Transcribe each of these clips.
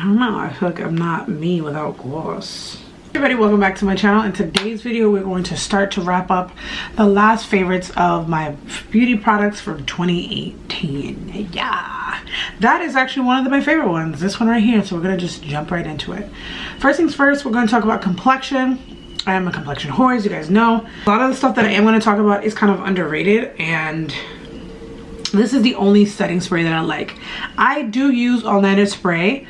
I don't know, I feel like I'm not me without gloss. Hey everybody, welcome back to my channel. In today's video we're going to start to wrap up the last favorites of my beauty products from 2018. Yeah, that is actually one of my favorite ones, this one right here. So we're gonna just jump right into it. First things first, we're going to talk about Complexion. I am a Complexion whore, as you guys know. A lot of the stuff that I am going to talk about is kind of underrated, and this is the only setting spray that I like. I do use all-nighter spray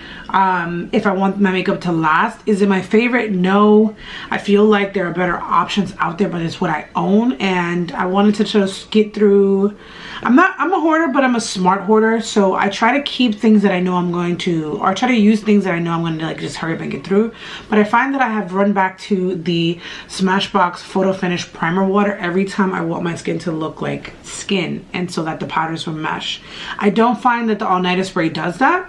if I want my makeup to last. Is it my favorite? No. I feel like there are better options out there, but it's what I own, and I wanted to just get through. I'm a hoarder, but I'm a smart hoarder, so I try to keep things that I know I'm going to, or I try to use things that I know I'm going to like just hurry up and get through. But I find that I have run back to the Smashbox Photo Finish Primer Water every time I want my skin to look like skin, and so that the powders will mesh. I don't find that the all-nighter spray does that.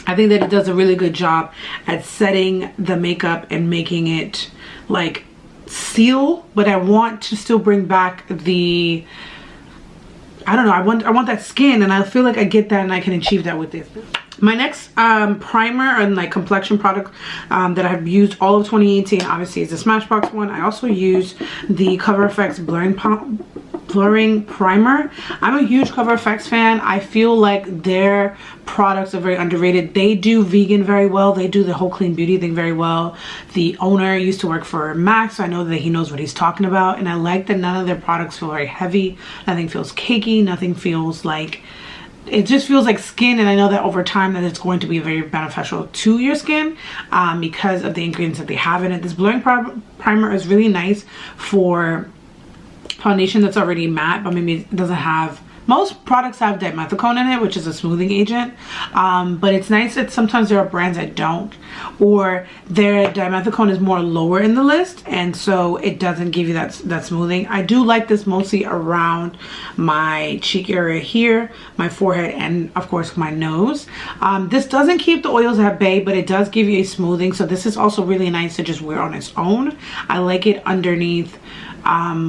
I think that it does a really good job at setting the makeup and making it like seal, but I want to still bring back the, I don't know, I want that skin, and I feel like I get that and I can achieve that with this. My next primer and like complexion product that I've used all of 2018 obviously is the Smashbox one. I also use the Cover FX blurring primer. I'm a huge Cover FX fan. I feel like their products are very underrated. They do vegan very well. They do the whole clean beauty thing very well. The owner used to work for MAC, so I know that he knows what he's talking about, and I like that none of their products feel very heavy. Nothing feels cakey. Nothing feels like, it just feels like skin, and I know that over time that it's going to be very beneficial to your skin because of the ingredients that they have in it. This blurring primer is really nice for foundation that's already matte, but maybe it doesn't have, most products have dimethicone in it, which is a smoothing agent, but it's nice that sometimes there are brands that don't, or their dimethicone is more lower in the list, and so it doesn't give you that smoothing. I do like this mostly around my cheek area here, my forehead, and of course my nose. This doesn't keep the oils at bay, but it does give you a smoothing, so this is also really nice to just wear on its own. I like it underneath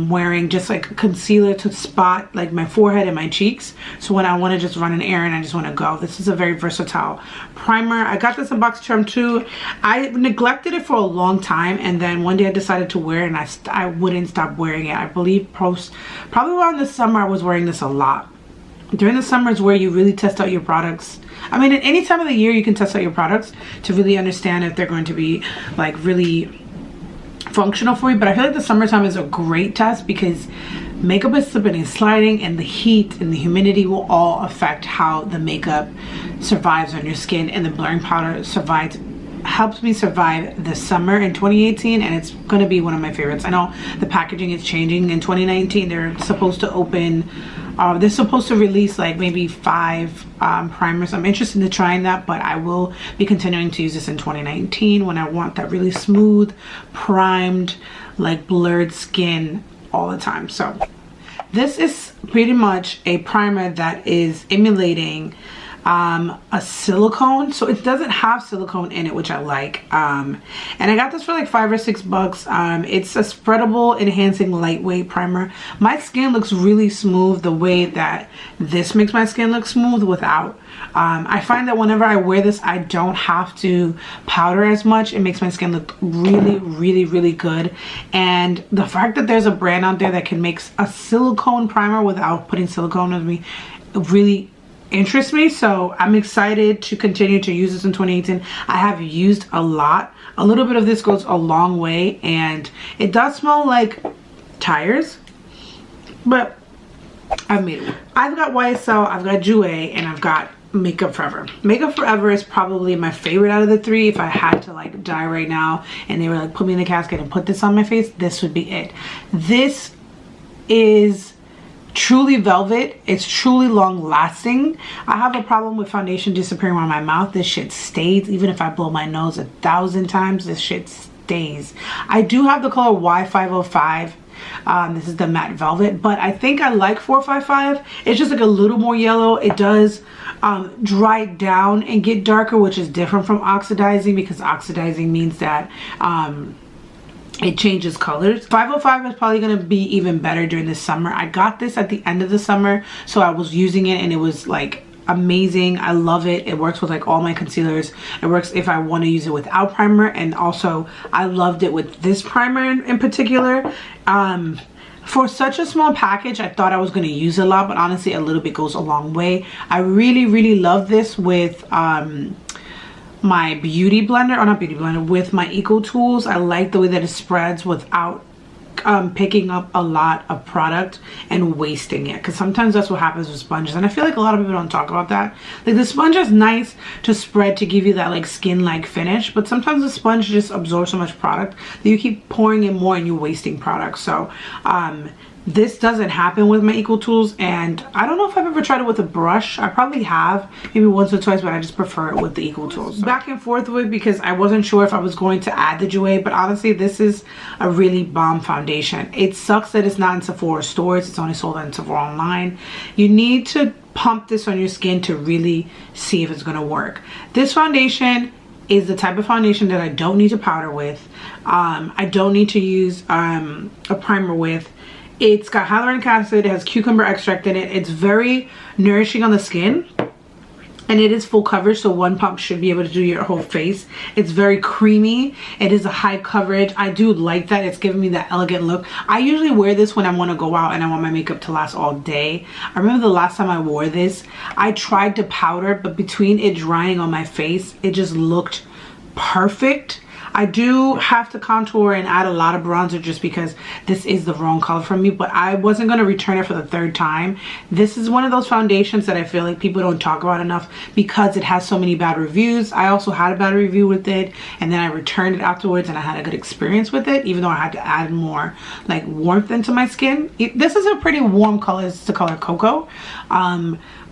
wearing just like concealer to spot like my forehead and my cheeks, so when I want to just run an errand, I just want to go. This is a very versatile primer. I got this in box charm too. I neglected it for a long time, and then one day I decided to wear it, and I wouldn't stop wearing it. I believe probably around the summer I was wearing this a lot. During the summer is where you really test out your products. I mean, at any time of the year you can test out your products to really understand if they're going to be like really functional for you, but I feel like the summertime is a great test because makeup is slipping and sliding, and the heat and the humidity will all affect how the makeup survives on your skin, and the blurring powder helps me survive the summer in 2018, and it's going to be one of my favorites. I know the packaging is changing in 2019. They're supposed to open, they're supposed to release like maybe 5 primers. I'm interested in trying that, but I will be continuing to use this in 2019 when I want that really smooth, primed, like blurred skin all the time. So this is pretty much a primer that is emulating a silicone, so it doesn't have silicone in it, which I like, and I got this for like $5 or $6. It's a spreadable, enhancing, lightweight primer. My skin looks really smooth the way that this makes my skin look smooth without. I find that whenever I wear this, I don't have to powder as much. It makes my skin look really, really, really good. And the fact that there's a brand out there that can make a silicone primer without putting silicone in me really interests me, so I'm excited to continue to use this in 2018. I have used a lot. A little bit of this goes a long way, and it does smell like tires, but I've made it. I've got YSL, I've got Jouer, and I've got Makeup Forever. Makeup Forever is probably my favorite out of the 3. If I had to like die right now and they were like, put me in the casket and put this on my face, this would be it. This is truly velvet. It's truly long lasting. I have a problem with foundation disappearing around my mouth. This shit stays. Even if I blow my nose 1,000 times, this shit stays. I do have the color Y505. This is the matte velvet, but I think I like 455. It's just like a little more yellow. It does dry down and get darker, which is different from oxidizing, because oxidizing means that it changes colors. 505 is probably going to be even better during the summer. I got this at the end of the summer, so I was using it and it was like amazing. I love it. It works with like all my concealers. It works if I want to use it without primer, and also I loved it with this primer in particular. For such a small package, I thought I was going to use a lot, but honestly a little bit goes a long way. I really love this with my beauty blender, or not beauty blender, with my Eco Tools. I like the way that it spreads without picking up a lot of product and wasting it, because sometimes that's what happens with sponges, and I feel like a lot of people don't talk about that. Like, the sponge is nice to spread to give you that like skin like finish, but sometimes the sponge just absorbs so much product that you keep pouring in more and you're wasting product. So this doesn't happen with my Eco Tools, and I don't know if I've ever tried it with a brush. I probably have, maybe once or twice, but I just prefer it with the Eco Tools. Back and forth with, because I wasn't sure if I was going to add the Jouer, but honestly this is a really bomb foundation. It sucks that it's not in Sephora stores. It's only sold on Sephora online. You need to pump this on your skin to really see if it's going to work. This foundation is the type of foundation that I don't need to powder with. I don't need to use a primer with. It's got hyaluronic acid, it has cucumber extract in it. It's very nourishing on the skin, and it is full coverage, so one pump should be able to do your whole face. It's very creamy. It is a high coverage. I do like that. It's giving me that elegant look. I usually wear this when I want to go out and I want my makeup to last all day. I remember the last time I wore this, I tried to powder, but between it drying on my face, it just looked perfect. I do have to contour and add a lot of bronzer just because this is the wrong color for me, but I wasn't going to return it for the third time. This is one of those foundations that I feel like people don't talk about enough because it has so many bad reviews. I also had a bad review with it, and then I returned it afterwards and I had a good experience with it, even though I had to add more like warmth into my skin. This is a pretty warm color. It's the color Cocoa,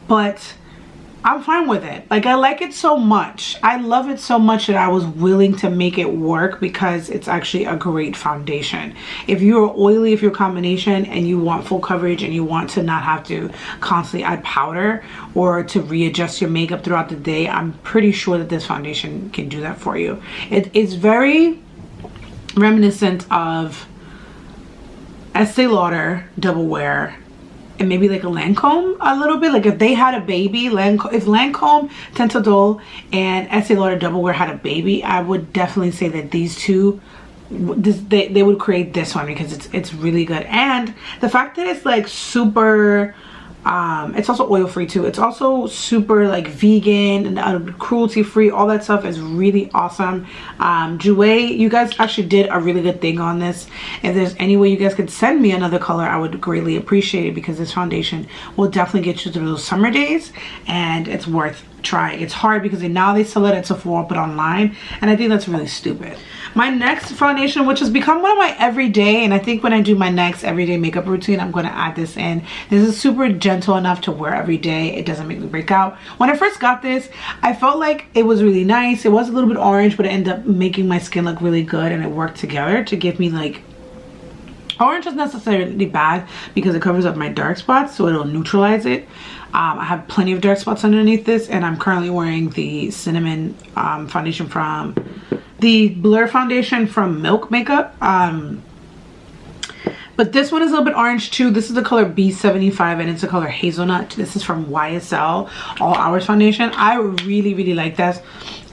but I'm fine with it. Like, I like it so much. I love it so much that I was willing to make it work because it's actually a great foundation. If you're oily, if you're a combination and you want full coverage and you want to not have to constantly add powder or to readjust your makeup throughout the day, I'm pretty sure that this foundation can do that for you. It is very reminiscent of Estee Lauder Double Wear, and maybe like a Lancome a little bit. Like if they had a baby, if Lancome Teint D'Or and Estee Lauder Double Wear had a baby, I would definitely say that these two, they would create this one because it's really good. And the fact that it's like super, it's also oil free too. It's also super like vegan and cruelty free. All that stuff is really awesome. Jouer, you guys actually did a really good thing on this. If there's any way you guys could send me another color, I would greatly appreciate it, because this foundation will definitely get you through those summer days, and it's worth trying. It's hard because now they sell it at Sephora but online, and I think that's really stupid. My next foundation, which has become one of my everyday, and I think when I do my next everyday makeup routine, I'm going to add this in. This is super gentle enough to wear every day. It doesn't make me break out. When I first got this, I felt like it was really nice. It was a little bit orange, but it ended up making my skin look really good, and it worked together to give me like, orange is necessarily bad because it covers up my dark spots, so it'll neutralize it. I have plenty of dark spots underneath this, and I'm currently wearing the cinnamon foundation from the Blur foundation from Milk Makeup. But this one is a little bit orange too. This is the color B75 and it's the color Hazelnut. This is from YSL All Hours foundation. I really like this.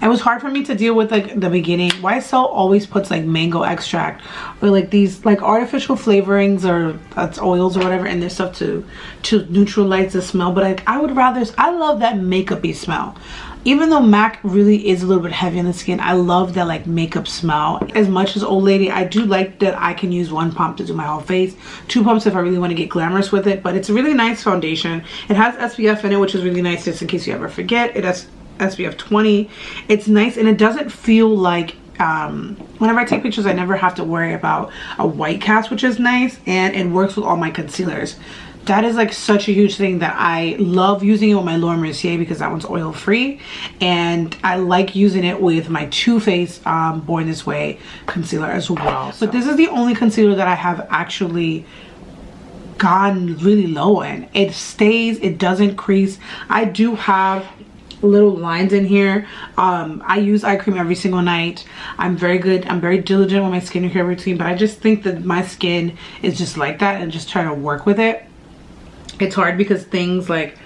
It was hard for me to deal with like the beginning. YSL always puts like mango extract or like these like artificial flavorings or oils or whatever in their stuff to neutralize the smell. But I would rather, I love that makeup-y smell. Even though MAC really is a little bit heavy on the skin, I love that like makeup smell. As much as Old Lady, I do like that I can use one pump to do my whole face, 2 pumps if I really want to get glamorous with it. But it's a really nice foundation. It has SPF in it, which is really nice just in case you ever forget. It has SPF 20. It's nice, and it doesn't feel like whenever I take pictures, I never have to worry about a white cast, which is nice, and it works with all my concealers. That is like such a huge thing that I love using it with my Laura Mercier because that one's oil free, and I like using it with my Too Faced Born This Way concealer as well. So. But this is the only concealer that I have actually gone really low in. It stays, it doesn't crease. I do have little lines in here. I use eye cream every single night. I'm very diligent with my skincare routine, but I just think that my skin is just like that, and just trying to work with it. It's hard because things like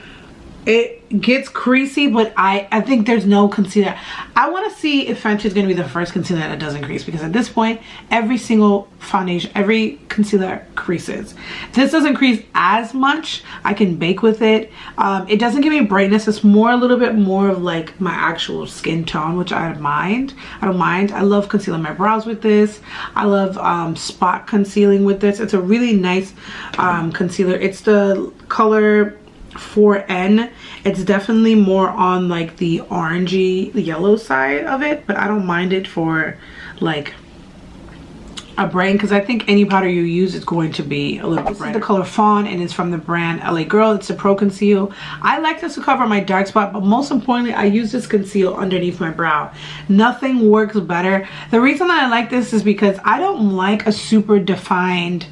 It gets creasy, but I think there's no concealer. I want to see if Fenty is going to be the first concealer that doesn't crease, because at this point every single foundation, every concealer creases. This doesn't crease as much. I can bake with it. It doesn't give me brightness. It's more a little bit more of like my actual skin tone, which I don't mind. I love concealing my brows with this. I love spot concealing with this. It's a really nice concealer. It's the color 4N. It's definitely more on like the orangey yellow side of it, but I don't mind it for like a brand, because I think any powder you use is going to be a little bit brighter. This is the color Fawn, and it's from the brand LA Girl. It's a Pro Conceal. I like this to cover my dark spot, but most importantly, I use this conceal underneath my brow. Nothing works better. The reason that I like this is because I don't like a super defined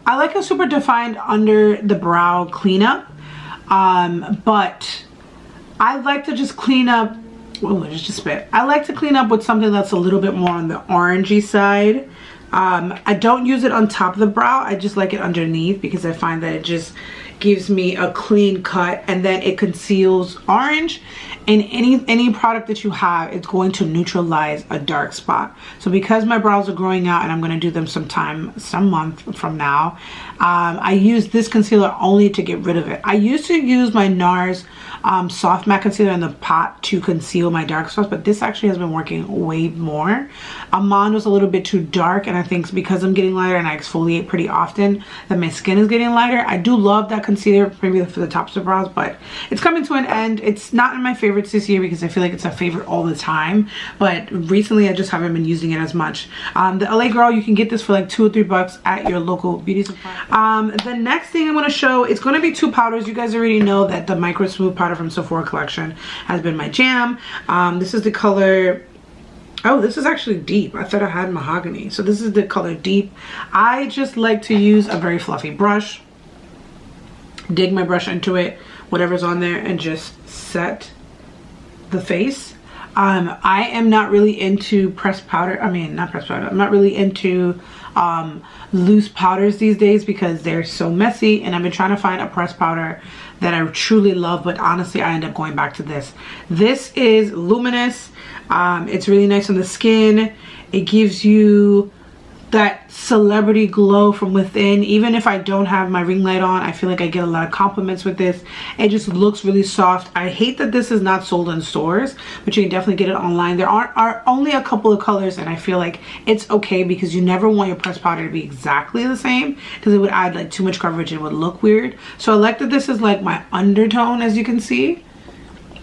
I like a super defined under the brow cleanup, but I like to just clean up. Oh, there's just spit. I like to clean up with something that's a little bit more on the orangey side. I don't use it on top of the brow. I just like it underneath, because I find that it just gives me a clean cut, and then it conceals orange. And any product that you have, it's going to neutralize a dark spot. So because my brows are growing out and I'm going to do them some month from now, I use this concealer only to get rid of it. I used to use my NARS soft matte concealer in the pot to conceal my dark spots, but this actually has been working way more. Mine was a little bit too dark, and I think because I'm getting lighter and I exfoliate pretty often, that my skin is getting lighter. I do love that concealer, maybe for the tops of brows, but it's coming to an end. It's not in my favorites this year because I feel like it's a favorite all the time, but recently I just haven't been using it as much. The LA Girl, you can get this for like $2 or $3 at your local beauty supply. The next thing I'm going to show, it's going to be two powders. You guys already know that the Microsmooth powder from Sephora collection has been my jam. This is the color, oh, this is actually deep. I thought I had mahogany. So this is the color deep. I just like to use a very fluffy brush, dig my brush into it, whatever's on there, and just set the face. I am not really into pressed powder. I mean, not pressed powder. I'm not really into loose powders these days because they're so messy, and I've been trying to find a pressed powder that I truly love, but honestly I end up going back to this. This is luminous. It's really nice on the skin. It gives you that celebrity glow from within. Even if I don't have my ring light on, I feel like I get a lot of compliments with this. It just looks really soft. I hate that this is not sold in stores, but you can definitely get it online. There are only a couple of colors, and I feel like it's okay because you never want your pressed powder to be exactly the same, because it would add like too much coverage and it would look weird. So I like that this is like my undertone, as you can see,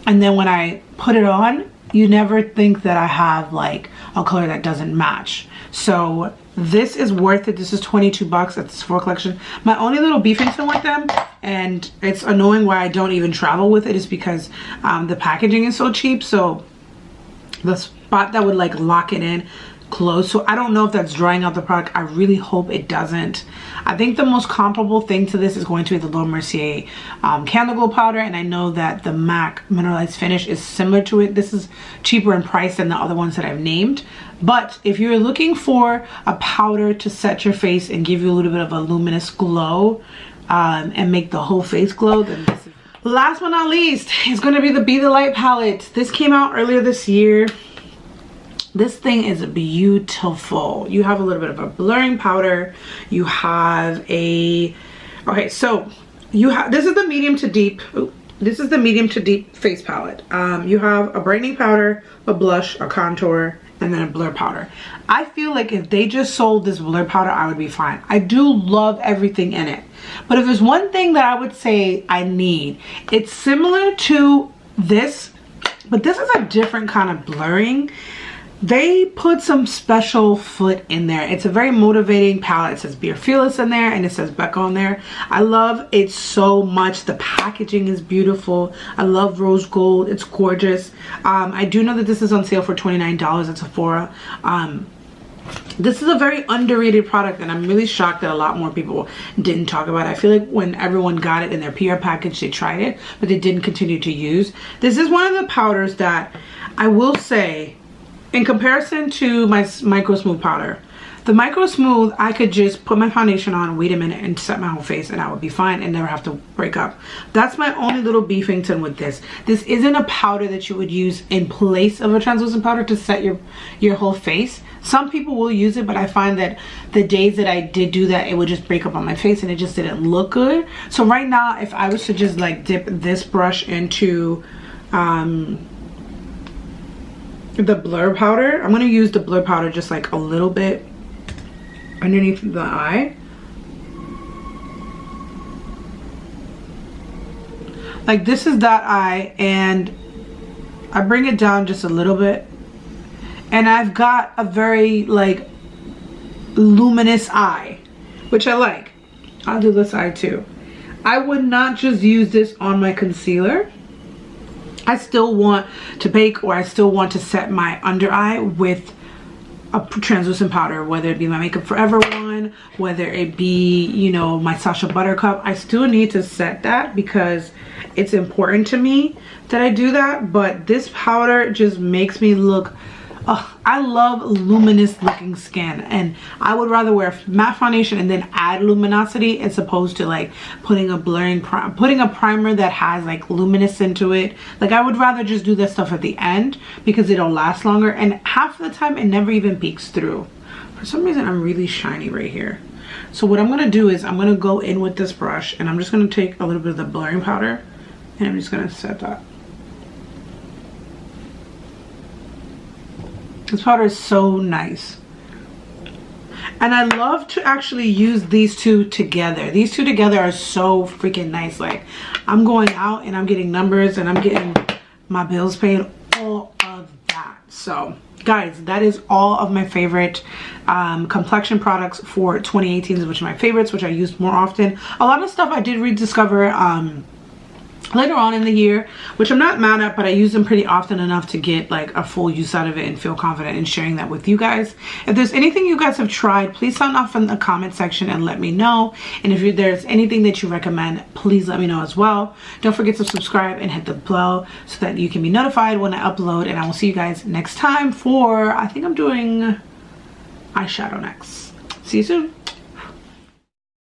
and then when I put it on, you never think that I have like a color that doesn't match. So this is worth it. This is $22 at the Sephora collection. My only little beefing with them, and it's annoying why I don't even travel with it, is because the packaging is so cheap. So the spot that would like lock it in close, so I don't know if that's drying out the product. I really hope it doesn't. I think the most comparable thing to this is going to be the little Mercier candle glow powder, and I know that the MAC mineralized finish is similar to it. This is cheaper in price than the other ones that I've named, but if you're looking for a powder to set your face and give you a little bit of a luminous glow and make the whole face glow, then this is. Last but not least is going to be the Be the Light palette. This came out earlier this year. This thing is beautiful. You have a little bit of a blurring powder. You have a, okay, so you have, this is the medium to deep. Ooh, this is the medium to deep face palette. You have a brightening powder, a blush, a contour, and then a blur powder. I feel like if they just sold this blur powder, I would be fine. I do love everything in it. But if there's one thing that I would say I need, it's similar to this, but this is a different kind of blurring. They put some special foot in there. It's a very motivating palette. It says Be Fearless in there, and it says Becca on there. I love it so much. The packaging is beautiful. I love rose gold. It's gorgeous. I do know that this is on sale for $29 at Sephora. This is a very underrated product, and I'm really shocked that a lot more people didn't talk about it. I feel like when everyone got it in their PR package, they tried it, but they didn't continue to use. This is one of the powders that I will say, in comparison to my Microsmooth powder, The Microsmooth, I could just put my foundation on, wait a minute, and set my whole face, and I would be fine and never have to break up. That's my only little beefington with this. This isn't a powder that you would use in place of a translucent powder to set your whole face. Some people will use it, but I find that the days that I did do that, it would just break up on my face and it just didn't look good. So right now, if I was to just like dip this brush into the blur powder, I'm going to use the blur powder just like a little bit underneath the eye. Like this is that eye, and I bring it down just a little bit, and I've got a very like luminous eye, which I like. I'll do this eye too. I would not just use this on my concealer. I still want to bake, or I still want to set my under eye with a translucent powder, whether it be my Makeup Forever one, whether it be, you know, my Sacha Buttercup. I still need to set that because it's important to me that I do that. But this powder just makes me look, I love luminous looking skin, and I would rather wear matte foundation and then add luminosity as opposed to like putting a primer that has like luminous into it. Like I would rather just do this stuff at the end because it'll last longer, and half the time it never even peeks through. For some reason I'm really shiny right here. So what I'm going to do is I'm going to go in with this brush, and I'm just going to take a little bit of the blurring powder, and I'm just going to set that. This powder is so nice, and I love to actually use these two together. These two together are so freaking nice. Like I'm going out and I'm getting numbers and I'm getting my bills paid, all of that. So guys, that is all of my favorite complexion products for 2018, which are my favorites, which I use more often. A lot of stuff I did rediscover later on in the year, which I'm not mad at, but I use them pretty often enough to get like a full use out of it and feel confident in sharing that with you guys. If there's anything you guys have tried, please sound off in the comment section and let me know. And if there's anything that you recommend, please let me know as well. Don't forget to subscribe and hit the bell so that you can be notified when I upload, and I will see you guys next time for, I think I'm doing eyeshadow next. See you soon.